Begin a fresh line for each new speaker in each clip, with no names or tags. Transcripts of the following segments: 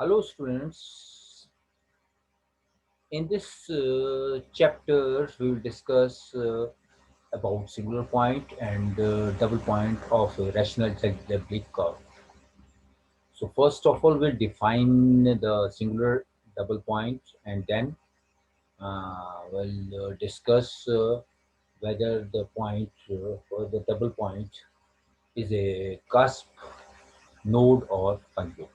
Hello students, in this chapter we will discuss about singular point and double point of a rational algebraic curve. So first of all we'll define the singular double point and then we'll discuss whether the point or the double point is a cusp, node or conjugate.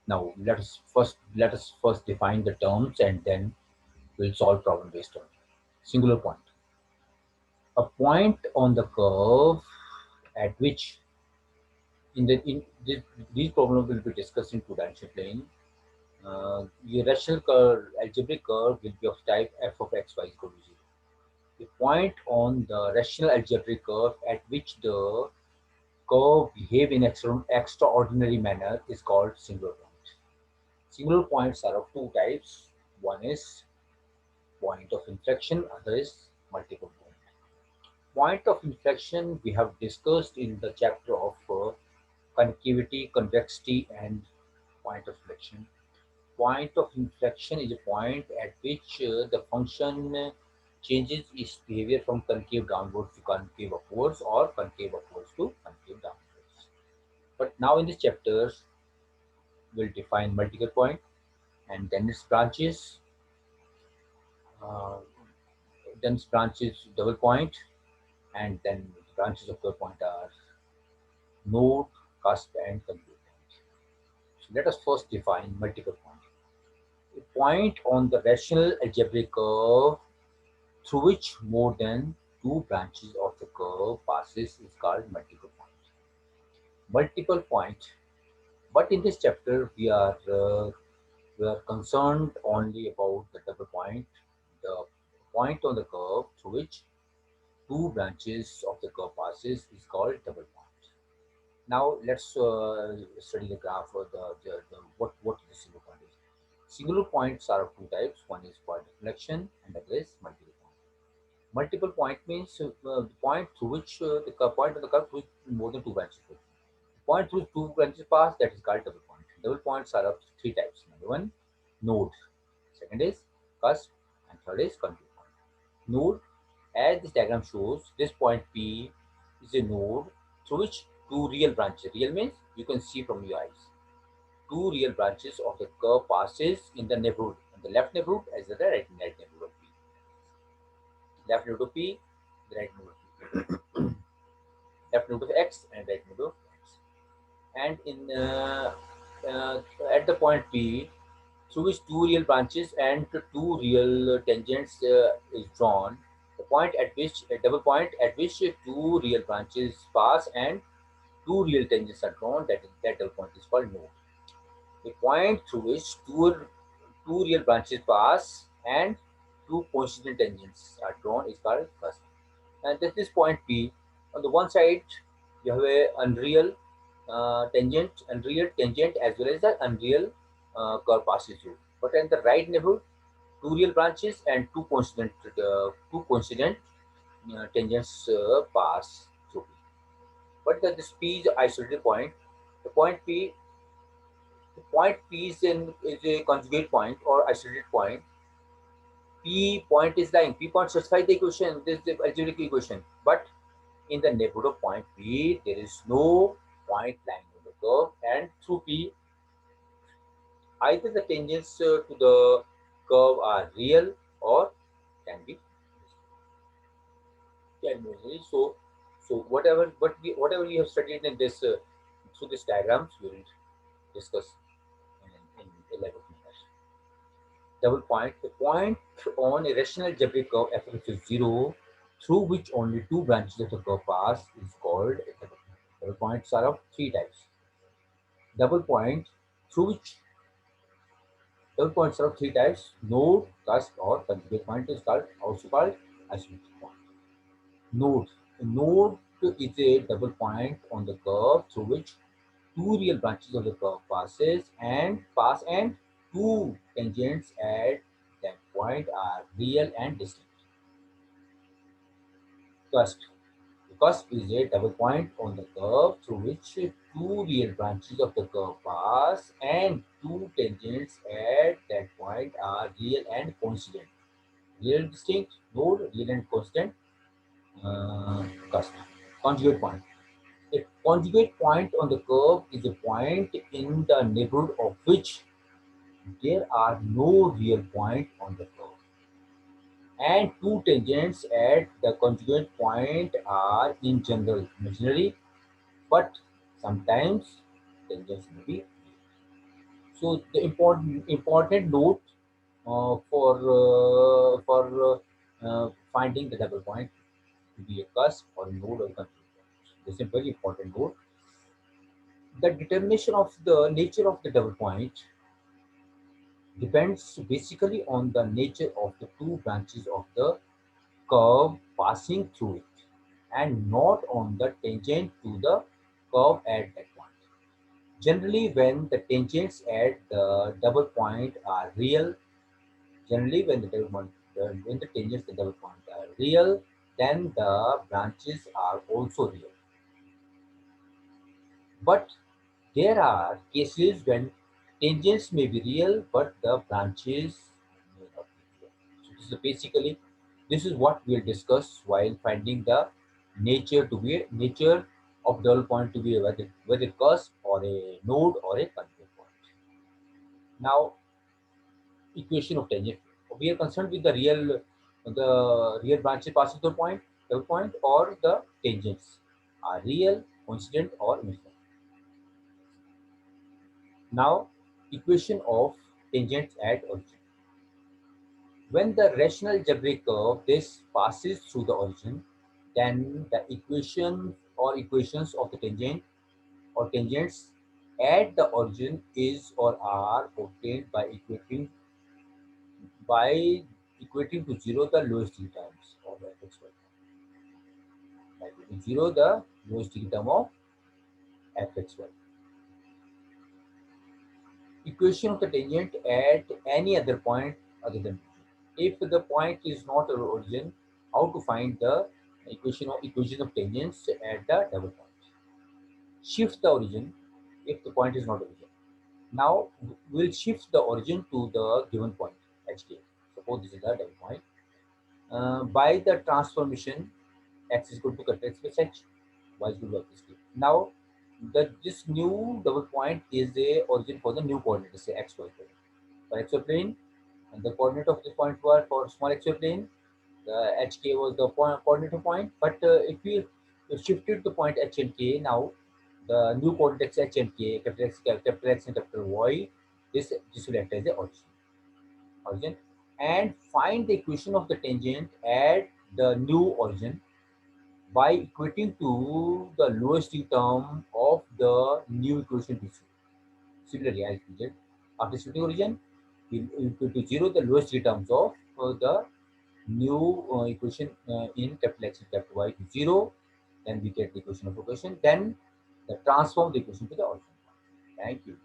Now let us first define the terms and then we'll solve problem based on it. Singular point. A point on the curve at which in these problems will be discussed in two-dimensional plane. The rational curve, algebraic curve will be of type f of x y is equal to 0. The point on the rational algebraic curve at which the curve behave in extraordinary manner is called singular point. Singular points are of two types. One is point of inflection, other is multiple point. Point of inflection we have discussed in the chapter of concavity, convexity and point of inflection. Point of inflection is a point at which the function changes its behavior from concave downwards to concave upwards or concave upwards to concave downwards. But now in this chapter, we'll define multiple point and then its branches, uh, then its branches double point, and then the branches of the point are node, cusp, and conjugate point. So let us first define multiple point. A point on the rational algebraic curve through which more than two branches of the curve passes is called multiple point. Multiple point. But in this chapter, we are concerned only about the double point, the point on the curve through which two branches of the curve passes is called double point. Now let's study the graph or what the single point is. Singular points are of two types. One is point of inflection and the other is multiple point. Multiple point means the point through which the point of the curve through more than two branches. The point through two branches pass, that is called double point. Double points are of three types. Number one, node. Second is cusp, and third is conjugate point. Node, as this diagram shows, this point P is a node through which two real branches. Real means you can see from your eyes. Two real branches of the curve passes in the neighborhood, in the left neighborhood as well as the right neighborhood of P. Left neighborhood of P, the right neighborhood of P. Left neighborhood of X and right neighborhood of X. And in at the point P, through which two real branches and two real tangents is drawn, the point at which a double point at which two real branches pass and two real tangents are drawn, that double point is called node. A point through which two real branches pass and two coincident tangents are drawn is called cusp. And this point P. On the one side, you have a unreal tangent as well as the unreal curve passes through. But in the right neighborhood, two real branches and two coincident tangents pass through P. But this P is isolated point. The point P The point P is a conjugate point or isolated point. P point is lying. P point satisfies the equation. This is the algebraic equation. But in the neighborhood of point P, there is no point lying on the curve, and through P, either the tangents to the curve are real or can be imaginary. So whatever we have studied in this through this diagrams, we will discuss in 11 minutes. Double point, the point on a rational algebraic curve f of x is 0 through which only two branches of the curve pass is called a double point. Double points are of three types. Double point through which double points are of three types: node, cusp, or conjugate point is also called isolated point. Node. A node is a double point on the curve through which two real branches of the curve pass and two tangents at that point are real and distinct. Cusp. Cusp is a double point on the curve through which two real branches of the curve pass and two tangents at that point are real and constant. Real distinct node, real and constant. Cusp. Conjugate point. A conjugate point on the curve is a point in the neighborhood of which there are no real point on the curve, and two tangents at the conjugate point are in general imaginary, but sometimes tangents may be. So the important note for finding the double point to be a cusp or node or conjugate point. This is a very important note. The determination of the nature of the double point depends basically on the nature of the two branches of the curve passing through it, and not on the tangent to the curve at that point. Generally, when the tangents at the double point are real, generally when the tangents at the double point are real, then the branches are also real. But there are cases when tangents may be real, but the branches may not be real. So this is what we'll discuss while finding the nature of double point to be whether cusp or a node or a conjugate point. Now, equation of tangent. We are concerned with the real branches passing through point, double point, or the tangents are real, coincident, or imaginary. Now, equation of tangents at origin. When the rational algebraic curve this passes through the origin, then the equation or equations of the tangent or tangents at the origin is or are obtained by equating to zero the lowest degree terms of fxy. By equating zero the lowest degree term of fxy. Equation of the tangent at any other point other than origin. If the point is not our origin, how to find the equation of tangents at the double point? Shift the origin if the point is not origin. Now we'll shift the origin to the given point hk. Suppose this is the double point. By the transformation, x is equal to capital X plus h, y is equal to y plus k. Now this new double point is a origin for the new coordinate, say xy plane. For xy plane, and the coordinate of this point were for small xy plane. The hk was the coordinate point, but if we shifted the point h and k, now the new coordinates h and k, capital X and capital Y, this will act as the origin, and find the equation of the tangent at the new origin by equating to the lowest term of the new equation to zero. Similarly, as we did after shifting origin, we equate to zero the lowest terms of the new equation in capital X and capital Y to zero. Then we get the equation of equation. Then the transform the equation to the origin. Thank you.